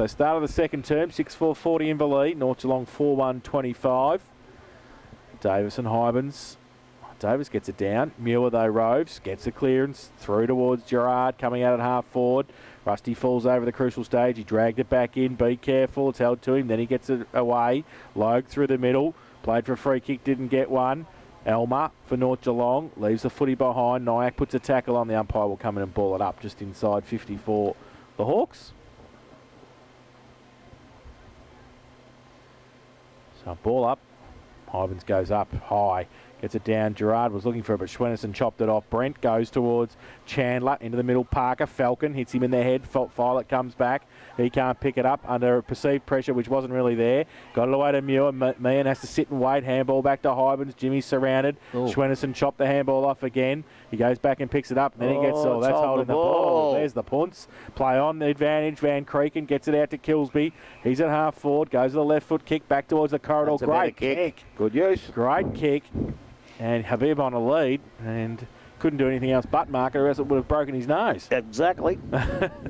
So start of the second term, 6-4-40 Inv, North Geelong 4-1-25. Davis and Hybens. Davis gets it down. Muir, though, roves, gets a clearance through towards Gerard, coming out at half forward. Rusty falls over the crucial stage. He dragged it back in. Be careful. It's held to him. Then he gets it away. Logue through the middle. Played for a free kick. Didn't get one. Elmer for North Geelong. Leaves the footy behind. Nyack puts a tackle on. The umpire will come in and ball it up just inside 50 for the Hawks. So ball up. Hybens goes up high. Gets it down. Gerard was looking for it, but Schwennerson chopped it off. Brent goes towards Chandler into the middle. Parker. Falcon hits him in the head. Violet comes back. He can't pick it up under perceived pressure, which wasn't really there. Got it away to Muir. Meehan has to sit and wait. Handball back to Hybens. Jimmy's surrounded. Schwennerson chopped the handball off again. He goes back and picks it up. And then he gets, that's holding the ball. There's the punts. Play on the advantage. Van Creeken gets it out to Kilsby. He's at half forward. Goes to the left foot kick back towards the corridor. That's Great kick. Good use. Great kick. And Habib on a lead and couldn't do anything else but mark it, or else it would have broken his nose. Exactly.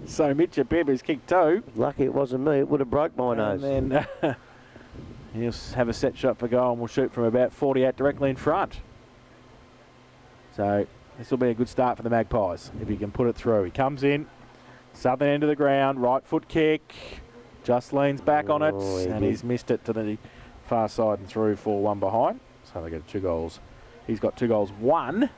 So Mitch Habib has kicked two. Lucky it wasn't me. It would have broke my nose. And then he'll have a set shot for goal and we'll shoot from about 48 directly in front. So this will be a good start for the Magpies if he can put it through. He comes in, southern end of the ground, right foot kick. Just leans back on it and he's missed it to the far side and through for one behind. So they get 2 goals. He's got 2 goals, 1.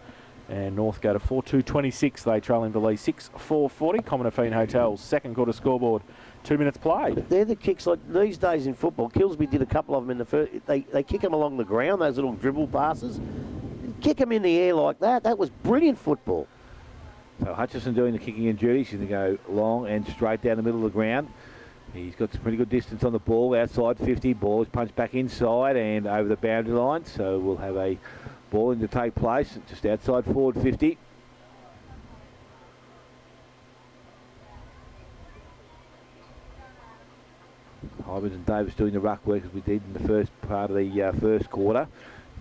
And North go to 4-2-26. They trail him to lead 6-4-40. Commonafine Hotels, second quarter scoreboard. 2 minutes played. They're the kicks like these days in football. Kilsby did a couple of them in the first. They kick them along the ground, those little dribble passes. Kick them in the air like that. That was brilliant football. So Hutchison doing the kicking and duty. She's going to go long and straight down the middle of the ground. He's got some pretty good distance on the ball, outside 50. Ball is punched back inside and over the boundary line. So we'll have a ball in to take place just outside forward 50. Hybens and Davis doing the ruck work as we did in the first part of the first quarter.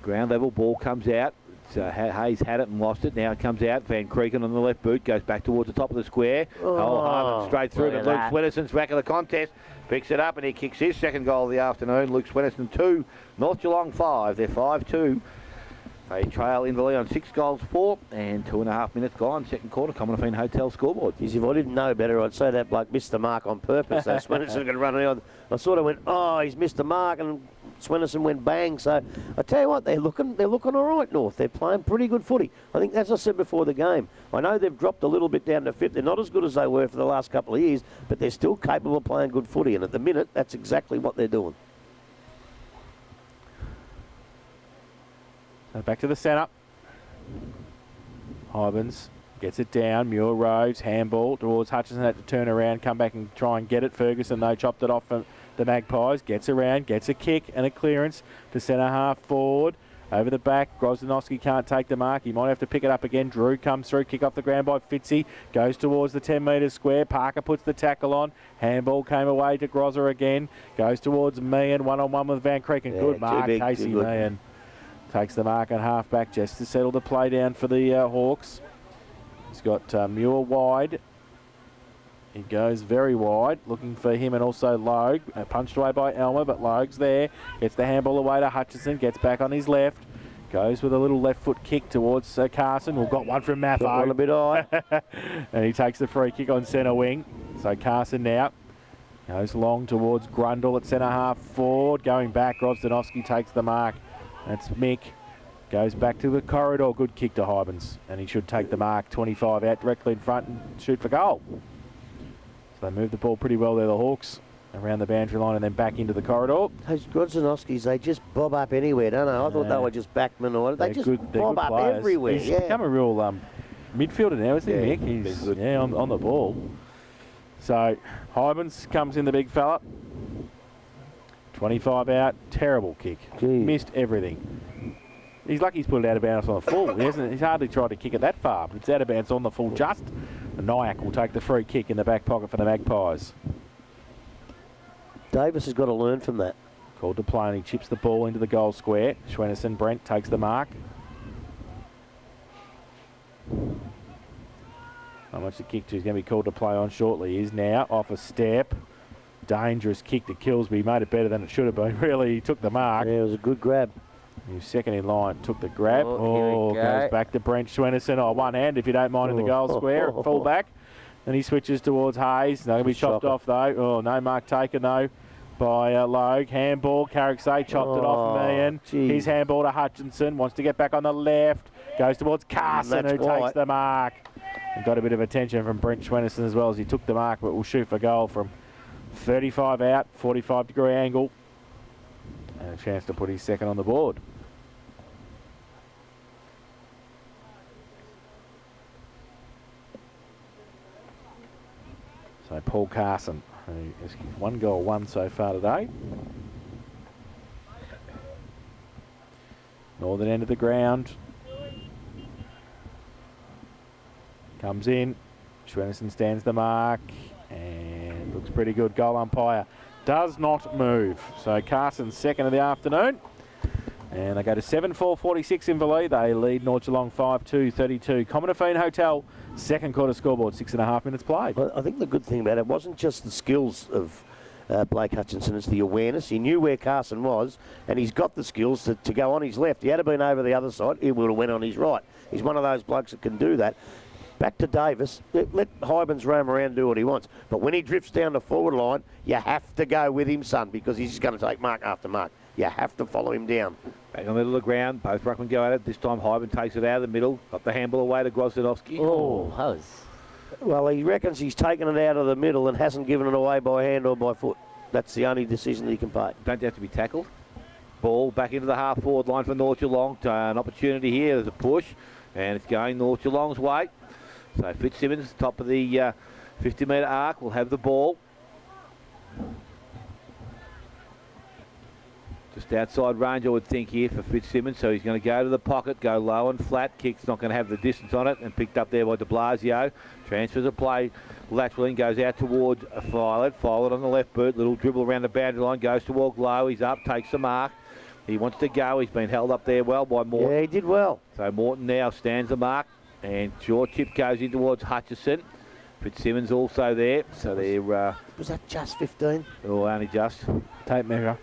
Ground level, ball comes out. Hayes had it and lost it. Now it comes out. Van Creeken on the left boot goes back towards the top of the square. Harmon straight through to Luke Swennerson's back of the contest. Picks it up and he kicks his second goal of the afternoon. Luke Swennerson 2, North Geelong 5. They're 5-2. They trail Inverleigh on 6 goals 4 and 2.5 minutes gone. Second quarter, Commonafine Hotel scoreboard. If I didn't know better, I'd say that bloke missed the mark on purpose. So Swennerson going to run around. I sort of went, he's missed the mark, and Swennerson went bang. So I tell you what, they're looking all right, North. They're playing pretty good footy. I think, as I said before the game, I know they've dropped a little bit down to 5th. They're not as good as they were for the last couple of years, but they're still capable of playing good footy. And at the minute, that's exactly what they're doing. So back to the centre. Hybens gets it down. Muir roves, handball towards Hutchison. Had to turn around, come back and try and get it. Ferguson, though, chopped it off from the Magpies. Gets around, gets a kick and a clearance to centre half forward. Over the back, Grozdanowski can't take the mark. He might have to pick it up again. Drew comes through, kick off the ground by Fitzy. Goes towards the 10-metre square. Parker puts the tackle on. Handball came away to Grozzer again. Goes towards Meehan, one-on-one with Van Creeken. Good mark, Casey Meehan. Takes the mark and half back just to settle the play down for the Hawks. He's got Muir wide. He goes very wide, looking for him and also Logue. Punched away by Elmer, but Logue's there. Gets the handball away to Hutchison. Gets back on his left. Goes with a little left foot kick towards Carson. We've got one from Maffo. Got one a bit high. And he takes the free kick on centre wing. So Carson now goes long towards Grundle at centre half forward. Going back, Grozdanowski takes the mark. That's Mick. Goes back to the corridor. Good kick to Hybens. And he should take the mark. 25 out directly in front and shoot for goal. So they move the ball pretty well there, the Hawks. Around the boundary line and then back into the corridor. Those Grozdanowskis, they just bob up anywhere, don't they? I thought they were just backmen or they just bob up everywhere. He's become a real midfielder now, isn't he, Mick? He's on the ball. So Hybens comes in, the big fella. 25 out, terrible kick. Missed everything. He's lucky he's put it out of bounds on the full. He's hardly tried to kick it that far, but it's out of bounds on the full just. And Nyack will take the free kick in the back pocket for the Magpies. Davis has got to learn from that. Called to play and he chips the ball into the goal square. Schwennerson, Brent takes the mark. How much the kick to is going to be called to play on shortly. He is now off a step. dangerous kick to Kilsby. Made it better than it should have been. Really, he took the mark. Yeah, it was a good grab. He was second in line, took the grab. Oh, here we go. Goes back to Brent Schwennerson. Oh, one hand if you don't mind in the goal square at full back. Then he switches towards Hayes. Not going to be chopped off though. Oh, no mark taken though by Logue. Handball. Carrick say chopped it off Meehan. His handball to Hutchinson. Wants to get back on the left. Goes towards Carson, who takes the mark. And got a bit of attention from Brent Schwennerson as well as he took the mark, but will shoot for goal from 35 out, 45-degree angle. And a chance to put his second on the board. So Paul Carson, who has 1 goal, 1 so far today. Northern end of the ground. Comes in. Schwennerson stands the mark and looks pretty good. Goal umpire does not move. So Carson's second of the afternoon. And they go to 7-4-46 Inverleigh. They lead North Geelong 5-2-32. Commonwealth Hotel, second quarter scoreboard, 6.5 minutes played. Well, I think the good thing about it wasn't just the skills of Blake Hutchinson, it's the awareness. He knew where Carson was, and he's got the skills to go on his left. He had been over the other side, he would have went on his right. He's one of those blokes that can do that. Back to Davis, let Hybens roam around and do what he wants. But when he drifts down the forward line, you have to go with him, son, because he's just going to take mark after mark. You have to follow him down. Back in the middle of the ground, both ruckmen go at it. This time Hyben takes it out of the middle. Got the handball away to Grozdanovsky. Oh, that was... Well, he reckons he's taken it out of the middle and hasn't given it away by hand or by foot. That's the only decision that he can make. Don't have to be tackled. Ball back into the half-forward line for North Geelong. An opportunity here. There's a push, and it's going North Geelong's way. So Fitzsimmons, top of the 50-metre arc, will have the ball. Just outside range, I would think, here for Fitzsimmons. So he's going to go to the pocket, go low and flat. Kick's not going to have the distance on it, and picked up there by de Blasio. Transfers a play laterally and goes out towards Violet. Violet on the left boot. Little dribble around the boundary line. Goes towards low. He's up, takes the mark. He wants to go. He's been held up there well by Morton. Yeah, he did well. So Morton now stands the mark. And short chip goes in towards Hutchison. Fitzsimmons also there. So they're... Was that just 15? Oh, only just. Tape measure.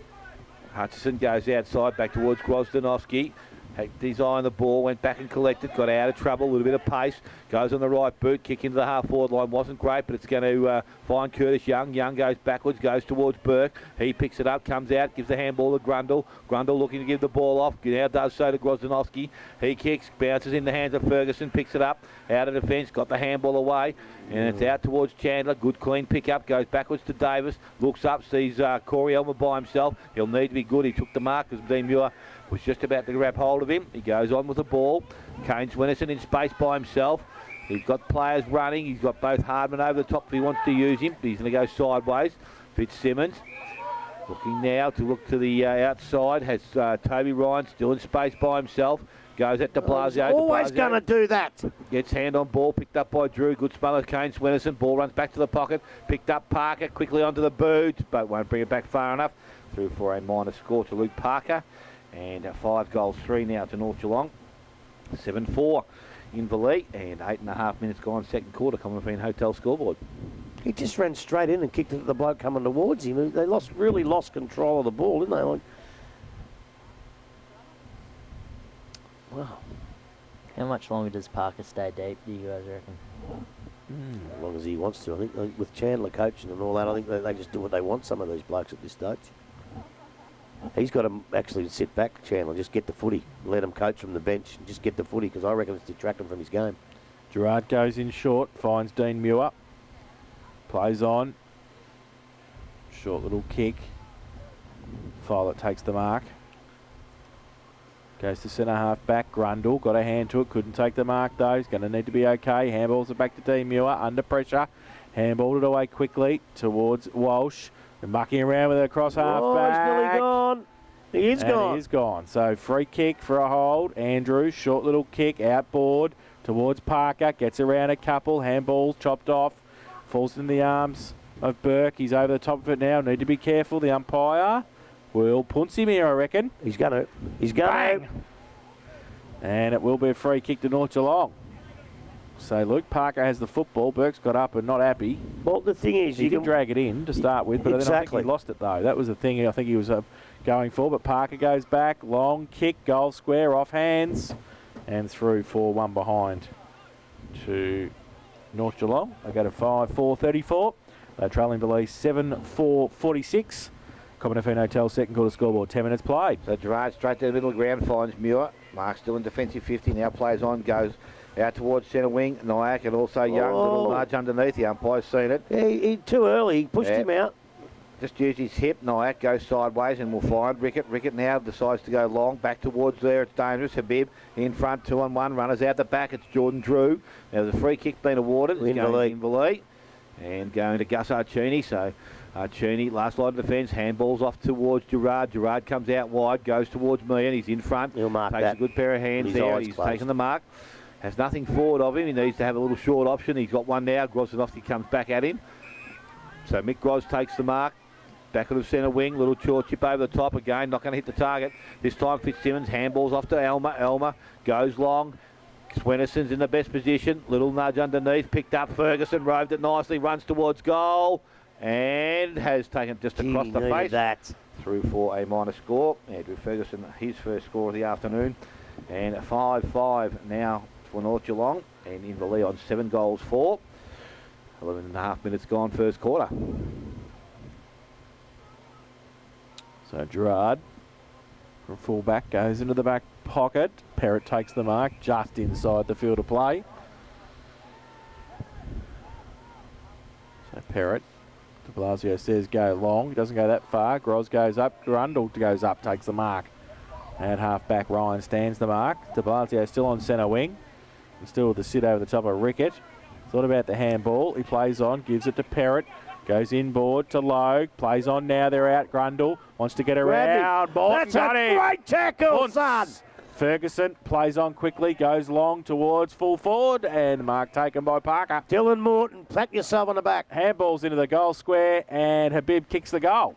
Hutchison goes outside back towards Grozdanovsky. Had his eye on the ball, went back and collected, got out of trouble, a little bit of pace, goes on the right boot, kick into the half-forward line, wasn't great, but it's going to find Curtis Young. Young goes backwards, goes towards Burke. He picks it up, comes out, gives the handball to Grundle. Grundle looking to give the ball off, now does so to Grozdanovsky. He kicks, bounces in the hands of Ferguson, picks it up, out of defence, got the handball away, and it's out towards Chandler. Good clean pick-up, goes backwards to Davis, looks up, sees Corey Elmer by himself. He'll need to be good. He took the mark as Dean Muir was just about to grab hold of him. He goes on with the ball. Kane Schwennerson in space by himself. He's got players running. He's got both Hardman over the top if he wants to use him. He's going to go sideways. Fitzsimmons looking now to look to the outside. Has Toby Ryan still in space by himself. Goes at de Blasio. Always going to do that. Gets hand on ball, picked up by Drew. Good smother, Kane Schwennerson. Ball runs back to the pocket. Picked up Parker, quickly onto the boot, but won't bring it back far enough. Through for a minor score to Luke Parker. And 5 goals, 3 now to North Geelong. 7-4 Inverleigh, and 8.5 minutes gone, second quarter, Commonwealth Hotel scoreboard. He just ran straight in and kicked it at the bloke coming towards him. They really lost control of the ball, didn't they? Like, wow. How much longer does Parker stay deep, do you guys reckon? As long as he wants to. I think with Chandler coaching and all that, I think they just do what they want, some of these blokes at this stage. He's got to actually sit back, Chandler, just get the footy. Let him coach from the bench and just get the footy, because I reckon it's detracting from his game. Gerard goes in short, finds Dean Muir. Plays on. Short little kick. Violet takes the mark. Goes to centre half back. Grundle got a hand to it. Couldn't take the mark though. He's going to need to be okay. Handballs it back to Dean Muir. Under pressure. Handballed it away quickly towards Walsh. And mucking around with it across half back. He's nearly gone. He is gone. He is gone. So free kick for a hold. Andrews, short little kick, outboard towards Parker. Gets around a couple. Handballs chopped off. Falls in the arms of Burke. He's over the top of it now. Need to be careful. The umpire will punch him here, I reckon. He's going to. He's going to. And it will be a free kick to North Geelong. So Luke Parker has the football. Burke's got up and not happy. Well, the thing is, He you did can drag it in to start with, but then I think Exactly. he lost it though. That was the thing I think he was going for. But Parker goes back, long kick, goal square, off hands, and through 4-1 behind to North Geelong. They go to 5-4-34. They're trailing Belize 7-4-46. Common Hotel second quarter scoreboard, 10 minutes played. So Gerard straight to the middle of the ground, finds Muir. Mark still in defensive 50, now plays on, goes out towards centre wing. Nyack and also Young, little nudge underneath. The umpire's seen it. he too early. He pushed him out. Just used his hip. Nyack goes sideways and will find Rickett. Rickett now decides to go long, back towards there. It's dangerous. Habib in front, 2-on-1. Runners out the back. It's Jordan Drew. Now there's a free kick being awarded. It's going to Inverleigh. And going to Gus Archini. So Archini, last line of defence, handballs off towards Gerard. Gerard comes out wide, goes towards Meehan. He's in front. He'll mark takes that. a good pair of hands there. He's taken the mark. Has nothing forward of him. He needs to have a little short option. He's got one now. Grozanowski comes back at him. So Mick Groz takes the mark. Back of the centre wing. Little short chip over the top again. Not going to hit the target. This time Fitzsimmons handballs off to Elmer. Elmer goes long. Swenison's in the best position. Little nudge underneath. Picked up Ferguson. Roved it nicely. Runs towards goal. And has taken it just across the face. That. Through for a minor score. Andrew Ferguson, his first score of the afternoon. And 5-5 now for North Geelong. And Inverleigh on 7 goals for. 11.5 minutes gone first quarter. So Gerard from full-back goes into the back pocket. Perrott takes the mark just inside the field of play. So Perrott, de Blasio says go long. He doesn't go that far. Groz goes up. Grundle goes up, takes the mark. And half-back Ryan stands the mark. De Blasio still on centre wing. And still with the sit over the top of Rickett. Thought about the handball. He plays on, gives it to Perrott. Goes inboard to Logue. Plays on now. They're out. Grundle wants to get around. That's a great tackle, son. Ferguson plays on quickly. Goes long towards full forward. And mark taken by Parker. Dylan Morton, pat yourself on the back. Handballs into the goal square. And Habib kicks the goal.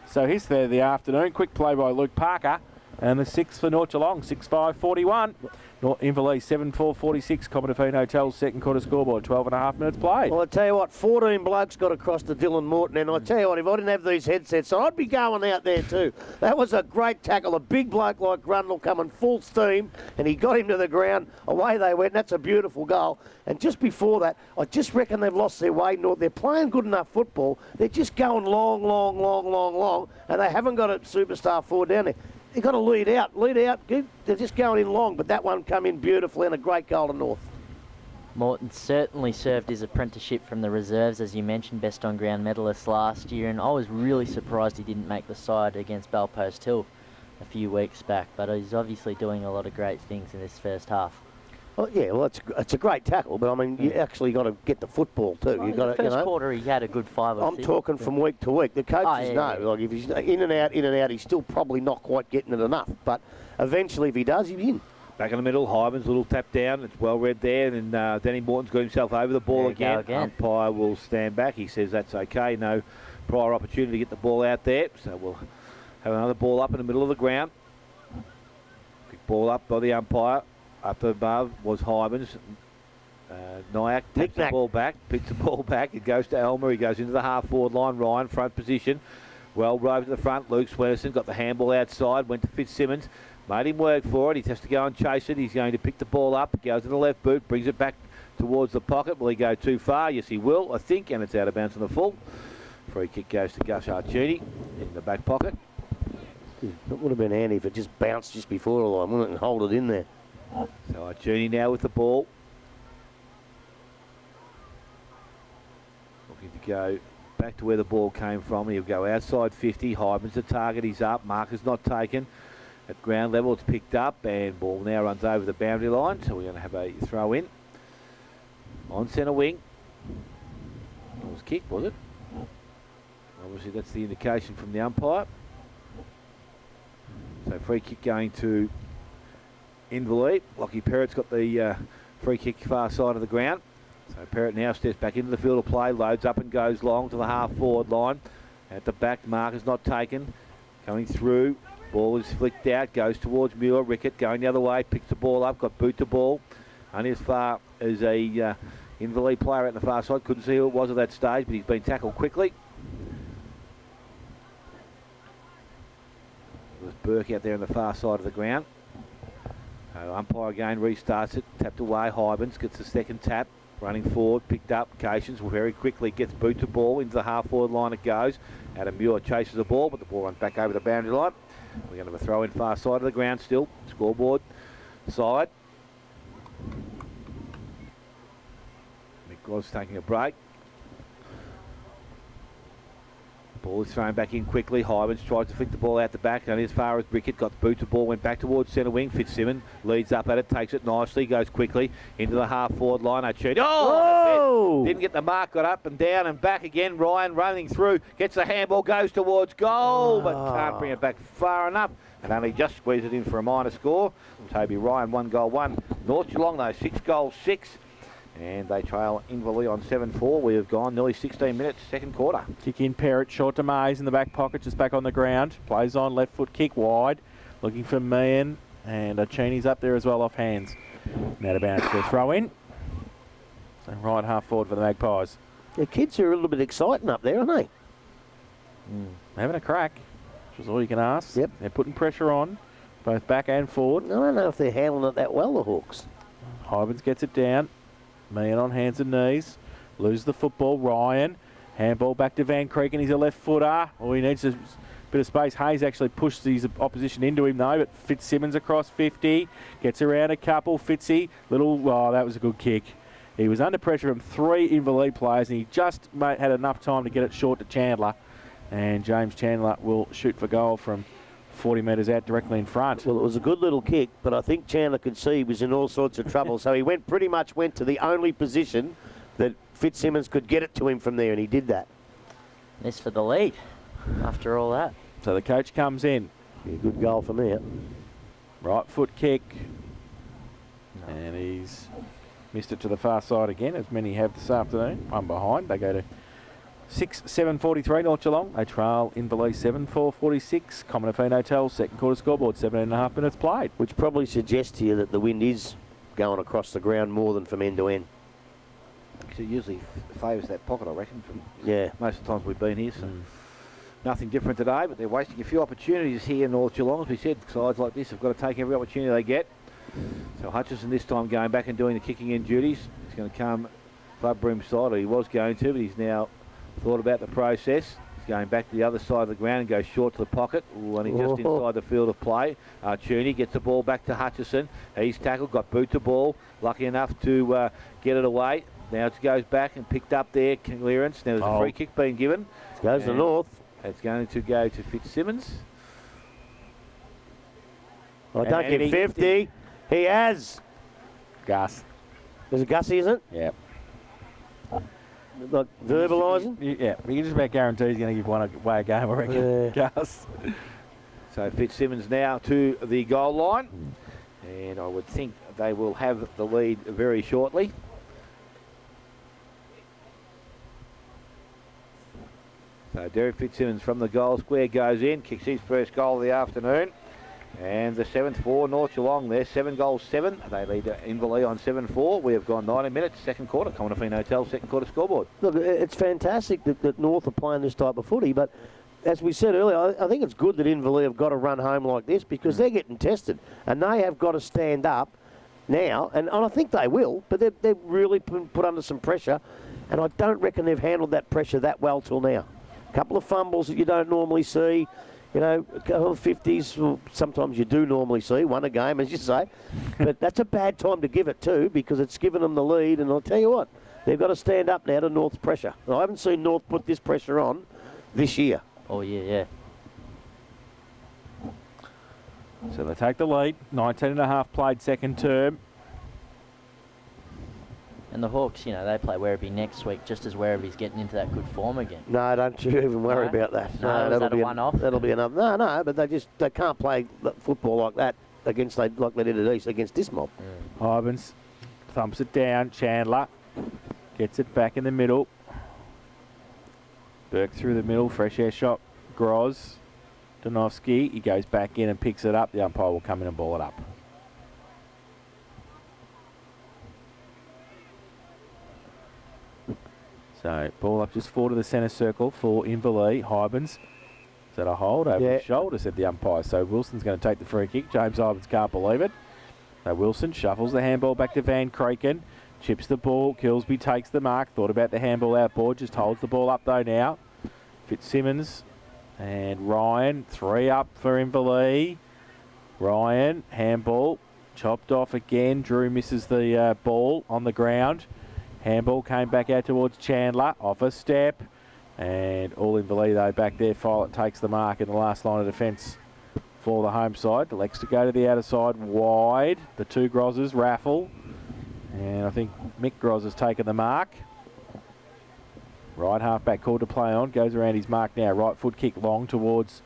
So his third of the afternoon. Quick play by Luke Parker. And the 6 for North Geelong. 6-5-41. Inverleigh 7-4-46. Common Hotel second quarter scoreboard. 12.5 minutes played. Well, I tell you what, 14 blokes got across to Dylan Morton, and I tell you what, if I didn't have these headsets, I'd be going out there too. That was a great tackle. A big bloke like Grundle coming full steam, and he got him to the ground. Away they went. That's a beautiful goal. And just before that, I just reckon they've lost their way. They're playing good enough football. They're just going long, and they haven't got a superstar forward down there. They've got to lead out. They're just going in long, but that one come in beautifully and a great goal to North. Morton certainly served his apprenticeship from the reserves, as you mentioned, best on ground medalist last year, and I was really surprised he didn't make the side against Bellpost Hill a few weeks back, but he's obviously doing a lot of great things in this first half. Well, yeah, well, it's a great tackle, but I mean, you actually got to get the football too. Well, you got the first quarter, he had a good 5 or 6. I'm talking from week to week. The coaches know, yeah. like if he's in and out, he's still probably not quite getting it enough. But eventually, if he does, he's in. Back in the middle, Hyman's little tap down. It's well read there, and Danny Morton's got himself over the ball again. Umpire will stand back. He says that's okay. No prior opportunity to get the ball out there, so we'll have another ball up in the middle of the ground. Quick ball up by the umpire. Up above was Hyman's. Nyack takes the ball back, picks the ball back. It goes to Elmer. He goes into the half-forward line. Ryan, front position. Well roved to the front. Luke Swenison got the handball outside. Went to Fitzsimmons. Made him work for it. He has to go and chase it. He's going to pick the ball up. Goes to the left boot. Brings it back towards the pocket. Will he go too far? Yes, he will, I think. And it's out of bounds on the full. Free kick goes to Gus Archini in the back pocket. It would have been handy if it just bounced just before the line, wouldn't it, and hold it in there. So Archini now with the ball. Looking to go back to where the ball came from. He'll go outside 50. Hyman's the target. He's up. Marker's not taken. At ground level, it's picked up, and ball now runs over the boundary line. So we're going to have a throw in. On centre wing. It was kicked, was it? Obviously, that's the indication from the umpire. So free kick going to Inverleigh. Lockie Perrott's got the free kick far side of the ground. So Perrott now steps back into the field of play, loads up and goes long to the half-forward line. At the back, Marker's not taken. Coming through, ball is flicked out, goes towards Muir. Rickett going the other way, picks the ball up, got boot to ball. Only as far is a Invalid player at the far side. Couldn't see who it was at that stage, but he's been tackled quickly. There's Burke out there on the far side of the ground. Umpire again restarts it, tapped away. Hybens gets the second tap, running forward, picked up. Cations will very quickly gets boot to ball into the half-forward line. It goes. Adam Muir chases the ball, but the ball runs back over the boundary line. We're going to have a throw in far side of the ground still. Scoreboard side. Mick Gross taking a break. Ball is thrown back in quickly. Hybens tries to flick the ball out the back, only as far as Brickett. Got the boot to ball, went back towards centre wing. Fitzsimmons leads up at it, takes it nicely, goes quickly into the half-forward line. Oh! Didn't get the mark, got up and down and back again. Ryan running through, gets the handball, goes towards goal, but can't bring it back far enough. And only just squeezed it in for a minor score. Toby Ryan, 1 goal, 1. North Geelong, though, 6 goals, 6. And they trail Inverleigh on 7-4. We have gone nearly 16 minutes, second quarter. Kick in, Perrott, short to Mays in the back pocket, just back on the ground. Plays on, left foot kick wide. Looking for Meehan, and Cheney's up there as well off hands. Now to bounce for a throw in. So right half forward for the Magpies. The kids are a little bit exciting up there, aren't they? Having a crack, which is all you can ask. Yep. They're putting pressure on, both back and forward. I don't know if they're handling it that well, the Hawks. Hybens gets it down. Meehan on hands and knees. Loses the football. Ryan. Handball back to Van Creek, and he's a left footer. Oh, he needs a bit of space. Hayes actually pushed his opposition into him though, but Fitzsimmons across 50. Gets around a couple. Fitzy. Oh, that was a good kick. He was under pressure from 3 Invalid players, and he just had enough time to get it short to Chandler. And James Chandler will shoot for goal from 40 metres out directly in front. Well, it was a good little kick, but I think Chandler could see he was in all sorts of trouble. So he pretty much went to the only position that Fitzsimmons could get it to him from there, and he did that. This for the lead after all that. So the coach comes in. Yeah, good goal from there. Right foot kick. And he's missed it to the far side again, as many have this afternoon. One behind. They go to 7:43 North Geelong. They trail Inverleigh 7-4-46. Commonfine Hotel, second quarter scoreboard, 17.5 minutes played. Which probably suggests to you that the wind is going across the ground more than from end to end. It usually favours that pocket, I reckon, from most of the times we've been here. So nothing different today, but they're wasting a few opportunities here in North Geelong. As we said, sides like this have got to take every opportunity they get. So Hutchison this time going back and doing the kicking in duties. He's going to come club room side, or he was going to, but he's now thought about the process. He's going back to the other side of the ground and goes short to the pocket. Only just inside the field of play. Chooney gets the ball back to Hutchison. He's tackled, got boot to ball. Lucky enough to get it away. Now it goes back and picked up there, clearance. Now there's a free kick being given. It goes to North. It's going to go to Fitzsimmons. I don't give 50. He has. Gus. There's a Gussie, isn't it? Yeah. Like verbalising? Yeah, we can just about guarantee he's going to give one away a game, I reckon. Gus. So Fitzsimmons now to the goal line. And I would think they will have the lead very shortly. So Derek Fitzsimmons from the goal square goes in, kicks his first goal of the afternoon. And the 7th North Geelong there, 7 goals, 7. They lead Inverleigh on 7-4. We have gone 90 minutes, second quarter. Commonfine Hotel, second quarter scoreboard. Look, it's fantastic that North are playing this type of footy, but as we said earlier, I think it's good that Inverleigh have got to run home like this because they're getting tested and they have got to stand up now, and I think they will, but they've really put under some pressure, and I don't reckon they've handled that pressure that well till now. A couple of fumbles that you don't normally see. You know, a couple of 50s, well, sometimes you do normally see, one a game, as you say. But that's a bad time to give it too, because it's given them the lead. And I'll tell you what, they've got to stand up now to North's pressure. I haven't seen North put this pressure on this year. Oh, yeah. So they take the lead. 19.5 played second term. And the Hawks, you know, they play Werribee next week, just as Werribee's getting into that good form again. No, don't you even worry about that. No, that'll be a one-off? That'll be another. No, but they can't play football like that like they did at East against this mob. Hybens thumps it down. Chandler gets it back in the middle. Burke through the middle. Fresh air shot. Groz. Donovsky. He goes back in and picks it up. The umpire will come in and ball it up. So ball up just forward to the centre circle for Inverleigh. Hybens. Is that a hold over Yeah. his shoulder, said the umpire. So Wilson's going to take the free kick. James Hybens can't believe it. So Wilson shuffles the handball back to Van Kreken. Chips the ball. Kilsby takes the mark. Thought about the handball outboard. Just holds the ball up though now. Fitzsimmons and Ryan. 3 up for Inverleigh. Ryan, handball. Chopped off again. Drew misses the ball on the ground. Handball came back out towards Chandler. Off a step. And all Inverleigh though back there. Follett takes the mark in the last line of defence for the home side. Elects to go to the outer side wide. The 2 Grozzers raffle. And I think Mick Groz has taken the mark. Right half-back called to play on. Goes around his mark now. Right foot kick long towards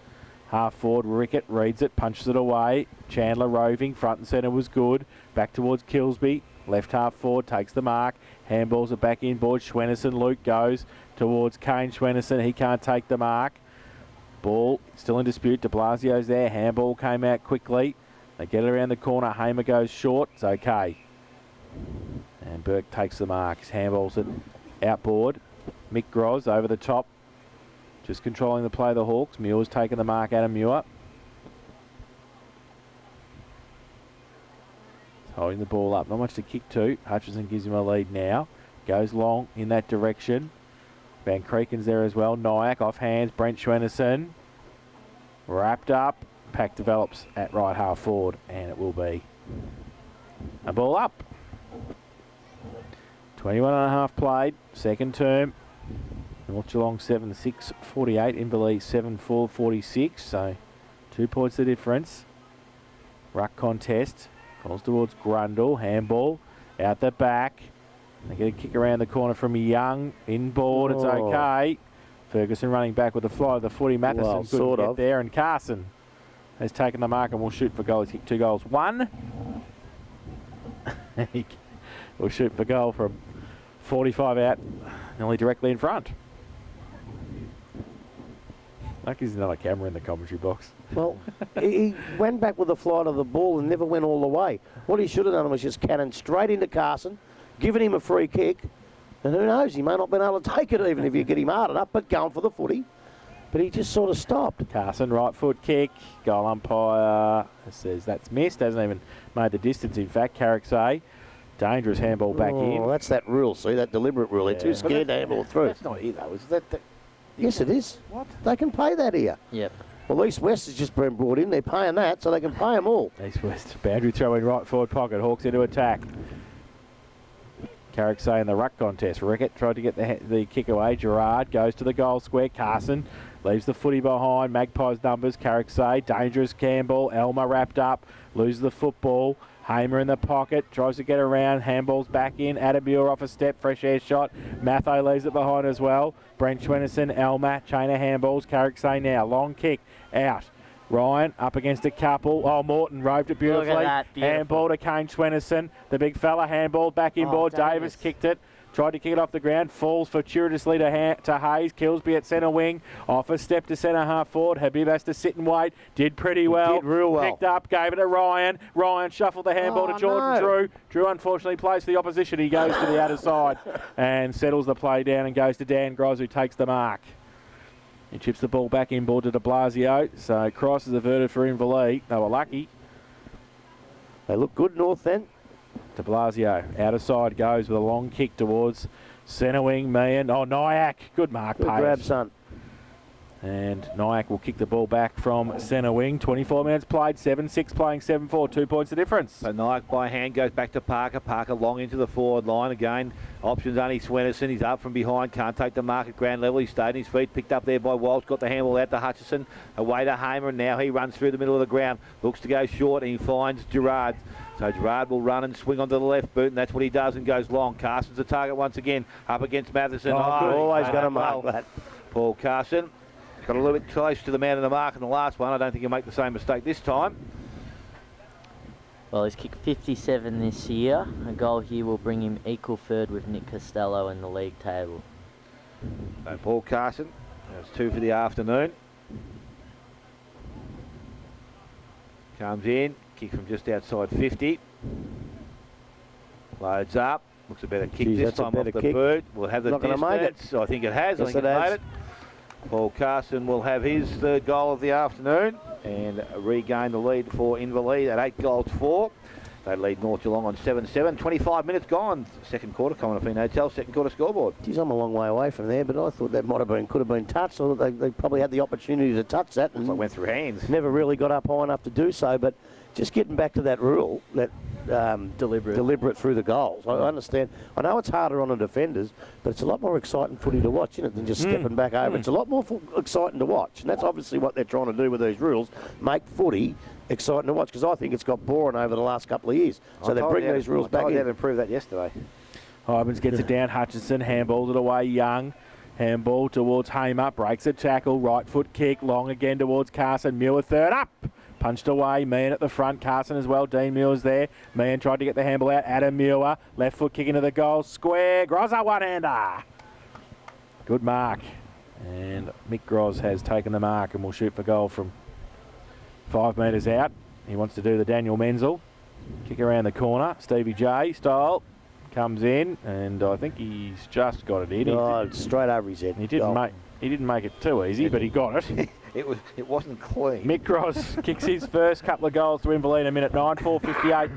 half-forward. Rickett reads it, punches it away. Chandler roving. Front and centre was good. Back towards Kilsby. Left half-forward takes the mark. Handballs are back inboard. Schwennerson. Luke goes towards Kane Schwennerson. He can't take the mark. Ball still in dispute. De Blasio's there. Handball came out quickly. They get it around the corner. Hamer goes short. It's okay. And Burke takes the mark. His handballs it outboard. Mick Groz over the top. Just controlling the play of the Hawks. Muir's taking the mark. Adam Muir. Holding the ball up. Not much to kick to. Hutchison gives him a lead now. Goes long in that direction. Van Kreken's there as well. Nyack off hands. Brent Schwennerson. Wrapped up. Pack develops at right half forward. And it will be a ball up. 21.5 played. Second term. North Geelong 7-6, 48. Inverleigh 7-4, 46. So 2 points the difference. Ruck contest. Calls towards Grundle. Handball. Out the back. They get a kick around the corner from Young. Inboard. It's okay. Ferguson running back with a fly of the footy. Matheson Well, couldn't sort get of. there. And Carson has taken the mark and will shoot for goal. He's kicked 2 goals. 1. Will shoot for goal from 45 out. Nearly directly in front. Like there's another camera in the commentary box. Well, he went back with the flight of the ball and never went all the way. What he should have done was just cannon straight into Carson, given him a free kick, and who knows, he may not have been able to take it even if you get him hard enough, but going for the footy. But he just sort of stopped. Carson, right foot kick. Goal umpire says that's missed. Hasn't even made the distance, in fact. Carrick say. Dangerous handball back in. That's that rule, see, that deliberate rule. They're too scared to handball through. That's not here, though. Is that Yes, it is. What? They can pay that here. Yep. Well, East West has just been brought in. They're paying that, so they can pay them all. East West. Boundary throw in right forward pocket. Hawks into attack. Carrick say in the ruck contest. Rickett tried to get the kick away. Gerard goes to the goal square. Carson leaves the footy behind. Magpies numbers. Carrick say. Dangerous Campbell. Elmer wrapped up. Loses the football. Hamer in the pocket, tries to get around, handballs back in, Adam Muir off a step, fresh air shot, Matho leaves it behind as well, Brent Schwennerson, Elmer, chain of handballs, Carrick say now, long kick, out, Ryan up against a couple, Morton roved it beautifully, Look at that, beautiful. handball to Kane Schwennerson, the big fella, handball back inboard, Davis kicked it, tried to kick it off the ground, falls fortuitously to Hayes, Kilsby at centre wing, off a step to centre half forward, Habib has to sit and wait, did pretty well, Did real well. picked up, gave it to Ryan, Ryan shuffled the handball to Jordan Drew, Drew unfortunately plays for the opposition, he goes to the outer side and settles the play down and goes to Dan Groz who takes the mark. He chips the ball back inboard to De Blasio, so cross is averted for Inverleigh, they were lucky. They look good, North then. De Blasio, outer side goes with a long kick towards centre wing, Meehan. Nyack, good mark, Good Payers. grab, son. And Nyack will kick the ball back from centre wing. 24 minutes played, 7-6 playing 7-4, 2 points the difference. So Nyack by hand goes back to Parker. Parker long into the forward line again. Options only Schwennerson. He's up from behind. Can't take the mark at ground level. He stayed on his feet. Picked up there by Walsh. Got the handball out to Hutchison. Away to Hamer. And now he runs through the middle of the ground. Looks to go short and he finds Gerard. So Gerard will run and swing onto the left boot, and that's what he does and goes long. Carson's the target once again. Up against Matheson. Always got to mark that. Paul Carson got a little bit close to the man in the mark in the last one. I don't think he'll make the same mistake this time. Well, he's kicked 57 this year. A goal here will bring him equal third with Nick Costello in the league table. So Paul Carson, that's 2 for the afternoon. Comes in, kick from just outside 50. Loads up, Looks a better kick Geez, this that's a time better off the kick. boot. We'll have the Not gonna make it. distance. I think it has. I Yes, think it it has. made it. Paul Carson will have his third goal of the afternoon and regain the lead for Inverleigh at 8-4. They lead North Geelong on 7-7. 25 minutes gone. Second quarter, Commonwealth Hotel, second quarter scoreboard. Geez, I'm a long way away from there, but I thought that could have been touched. I thought they probably had the opportunity to touch that and So it went through hands. never really got up high enough to do so. But just getting back to that rule, that deliberate through the goals. I understand. I know it's harder on the defenders, but it's a lot more exciting footy to watch, isn't it, than just stepping back over. It's a lot more exciting to watch, and that's obviously what they're trying to do with these rules, make footy exciting to watch, because I think it's got boring over the last couple of years. So they bring these rules back in. I improved that yesterday. Hybens gets it down. Hutchinson handballs it away. Young. Handball towards Hamer. Breaks a tackle. Right foot kick. Long again towards Carson. Muir third up. Punched away. Meehan at the front. Carson as well. Dean Muir's there. Meehan tried to get the handball out. Adam Muir. Left foot kick into the goal. Square. Grozza one-hander. Good mark. And Mick Groz has taken the mark and will shoot for goal from 5 metres out. He wants to do the Daniel Menzel. Kick around the corner. Stevie J style. Comes in, and I think he's just got it in. Oh, straight over his head. He didn't make it too easy, but he got it. It wasn't clean. Mick Cross kicks his first couple of goals to Inverleigh in a minute 9, 4:58.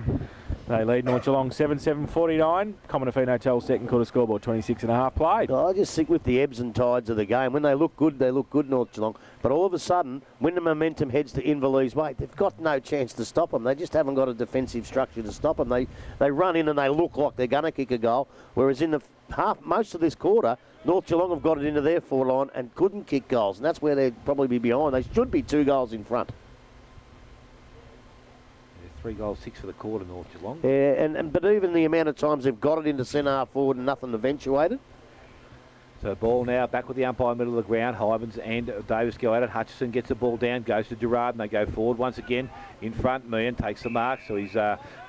They lead North Geelong 7-7-49. Commonwealth Hotel second quarter scoreboard 26.5 played. I just think with the ebbs and tides of the game, when they look good, North Geelong. But all of a sudden, when the momentum heads to Inverleigh's way, they've got no chance to stop them. They just haven't got a defensive structure to stop them. They run in and they look like they're going to kick a goal, whereas in the most of this quarter, North Geelong have got it into their forward line and couldn't kick goals, and that's where they'd probably be behind. They should be 2 goals in front. 3 goals, 6 for the quarter, North Geelong. Yeah, but even the amount of times they've got it into centre half forward and nothing eventuated. So ball now back with the umpire middle of the ground. Hybens and Davis go at it. Hutchison gets the ball down, goes to Gerard, and they go forward once again. In front, Meehan takes the mark, so he's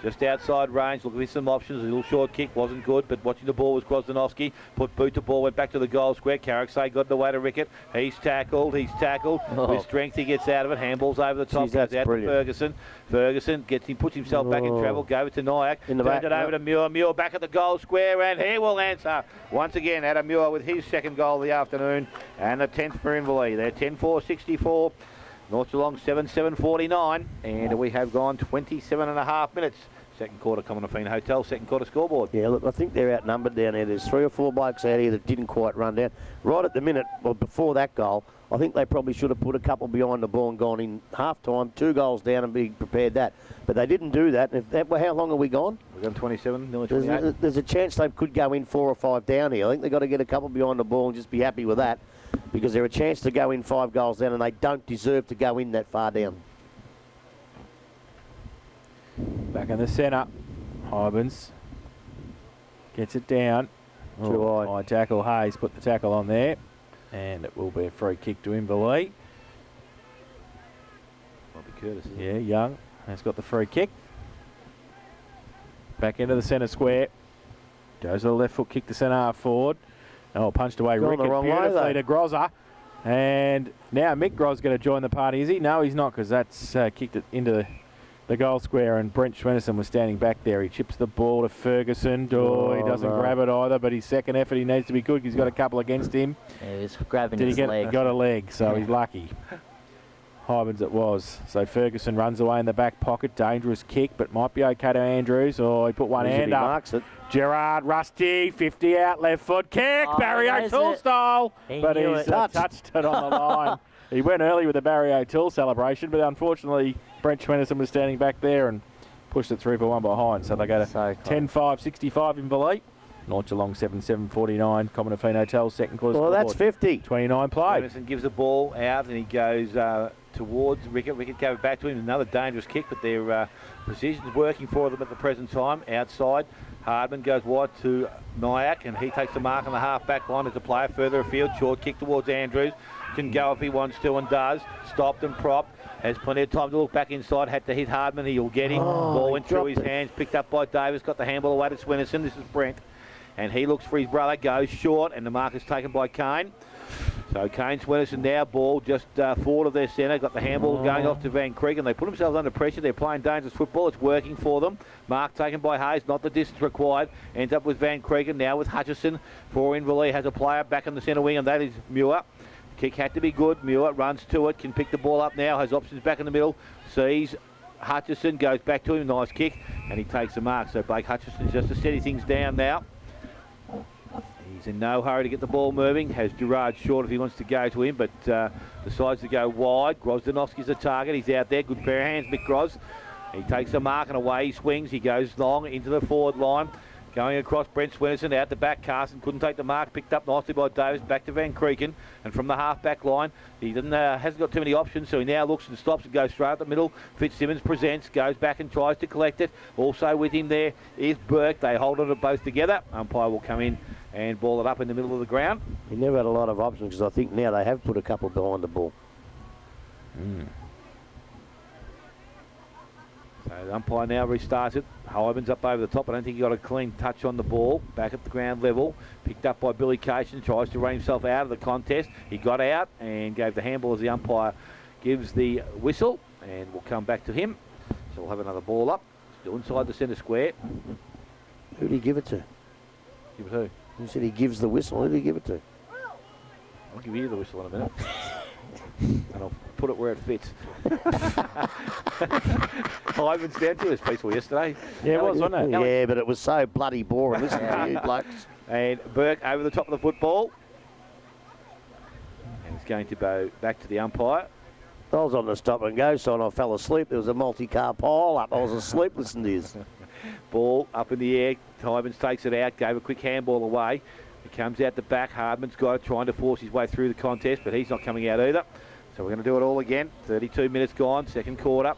just outside range. Looking at some options. A little short kick wasn't good, but watching the ball was Grozdanovsky. Put boot to ball, went back to the goal square. Carricksay got the way to Rickett. He's tackled. With strength, he gets out of it. Handballs over the top, Jeez, goes that's out brilliant. to Ferguson. Ferguson puts himself back in travel. Gave it to Nyack. In the Turned back, it over to Muir. Muir back at the goal square, and he will answer once again. Adam Muir with his second goal of the afternoon, and the 10th for Inverleigh. They're 10-4-64. North Geelong 7-7-49, and we have gone 27.5 minutes. Second quarter, Commonwealth Hotel, second quarter scoreboard. Yeah, look, I think they're outnumbered down there. There's 3 or 4 blokes out here that didn't quite run down. Right at the minute, well, before that goal, I think they probably should have put a couple behind the ball and gone in half-time, 2 goals down and be prepared that. But they didn't do that. And how long are we gone? We've gone 27, nearly 28. There's a chance they could go in 4 or 5 down here. I think they've got to get a couple behind the ball and just be happy with that, because they're a chance to go in 5 goals down and they don't deserve to go in that far down. Back in the centre. Hybens gets it down. Too high. High tackle. Hayes put the tackle on there, and it will be a free kick to Inverleigh. Might be Curtis, isn't it? Yeah, Young has got the free kick. Back into the centre square. Goes to the left foot kick to centre half forward. Oh, punched away Gone the Rickett wrong way, beautifully though. to Grozza. And now Mick Groz going to join the party, is he? No, he's not, because that's kicked it into the goal square, and Brent Schwenneson was standing back there. He chips the ball to Ferguson. He doesn't grab it either, but his second effort, he needs to be good. He's got a couple against him. Yeah, he was grabbing Did he his get leg. got a leg, so he's lucky. Hybens it was. So Ferguson runs away in the back pocket. Dangerous kick, but might be okay to Andrews. Oh, he put one He hand up. marks it. Gerard, Rusty, 50 out, left foot kick. Oh, Barry there's O'Toole it. style. He But knew he's it. touched it on the line. He went early with the Barry O'Toole celebration, but unfortunately Brent Schwenneson was standing back there and pushed it through for 1 behind. So they go to So 10-5-65 in Inverleigh. North Geelong 7-7-49. Commonwealth Hotel second quarter. Well, that's scoreboard. 50. 29 played. Schwenneson gives the ball out, and he goes towards Rickett. Rickett gave it back to him. Another dangerous kick, but their precision's working for them at the present time. Outside, Hardman goes wide to Nyack, and he takes the mark on the half-back line as a player further afield. Short kick towards Andrews. Can go if he wants to and does. Stopped and propped. Has plenty of time to look back inside. Had to hit Hardman. He'll get him. Ball went through his hands. Picked up by Davis. Got the handball away to Schwenneson. This is Brent. And he looks for his brother. Goes short, and the mark is taken by Kane. So Kane Swenson now ball just forward of their centre, got the handball going off to Van Creek, and they put themselves under pressure. They're playing dangerous football. It's working for them. Mark taken by Hayes, not the distance required. Ends up with Van Creek, and now with Hutchison. For Inverleigh has a player back in the centre wing, and that is Muir. Kick had to be good. Muir runs to it, can pick the ball up now, has options back in the middle, sees Hutchison, goes back to him, nice kick, and he takes the mark. So Blake Hutchison just to steady things down now. He's in no hurry to get the ball moving. Has Gerard short if he wants to go to him, but decides to go wide. Grozdanovsky's the target. He's out there. Good pair of hands, Mick Groz. He takes the mark and away he swings. He goes long into the forward line. Going across Brent Swenson out the back. Carson couldn't take the mark. Picked up nicely by Davis. Back to Van Creeken. And from the half-back line, he hasn't got too many options, so he now looks and stops and goes straight up the middle. Fitzsimmons presents, goes back and tries to collect it. Also with him there is Burke. They hold it both together. Umpire will come in and ball it up in the middle of the ground. He never had a lot of options because I think now they have put a couple behind the ball. So the umpire now restarts it. Hyman's up over the top. I don't think he got a clean touch on the ball. Back at the ground level. Picked up by Billy Cation. Tries to run himself out of the contest. He got out and gave the handball as the umpire gives the whistle. And we'll come back to him. So we'll have another ball up. Still inside the centre square. Who did he give it to? Give it who? He said he gives the whistle. Who did he give it to? I'll give you the whistle in a minute. And I'll put it where it fits. Hyman's down to us peaceful yesterday. Yeah, it was, wasn't it? Yeah, but it was so bloody boring. Listen to you blokes. And Burke over the top of the football. And he's going to go back to the umpire. I was on the stop and go sign. I fell asleep. There was a multi-car pile up. I was asleep listening to this. Ball up in the air. Hyman's takes it out. Gave a quick handball away. He comes out the back. Hardman's got it, trying to force his way through the contest, but he's not coming out either. So we're going to do it all again. 32 minutes gone, second quarter.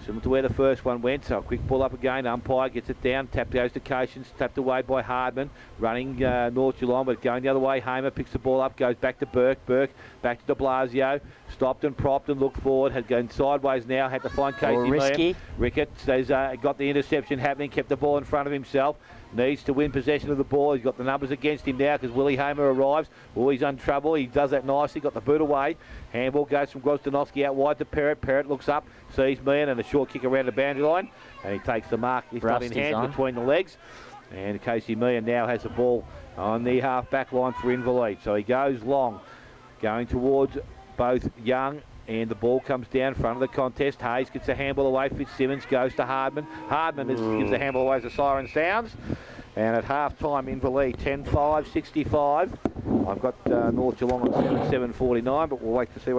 Similar to where the first one went. So a quick ball up again. Umpire gets it down. Tap goes to Cations. Tapped away by Hardman. Running North Geelong, but going the other way. Hamer picks the ball up. Goes back to Burke. Burke back to de Blasio. Stopped and propped and looked forward. Had gone sideways now. Had to find Casey Meehan. Rickett has got the interception happening. Kept the ball in front of himself. Needs to win possession of the ball. He's got the numbers against him now because Willie Hamer arrives. Oh, he's in trouble. He does that nicely. Got the boot away. Handball goes from Grozdanovsky out wide to Perrott. Perrott looks up, sees Meehan, and a short kick around the boundary line. And he takes the mark. He's got in hand between the legs. And Casey Meehan now has the ball on the half-back line for Inverleigh. So he goes long, going towards both Young, and the ball comes down in front of the contest. Hayes gets the handball away. Fitzsimmons goes to Hardman. Hardman gives the handball away as the siren sounds. And at half-time, Inverleigh 10-5, 65. I've got North Geelong on 7:49, but we'll wait to see what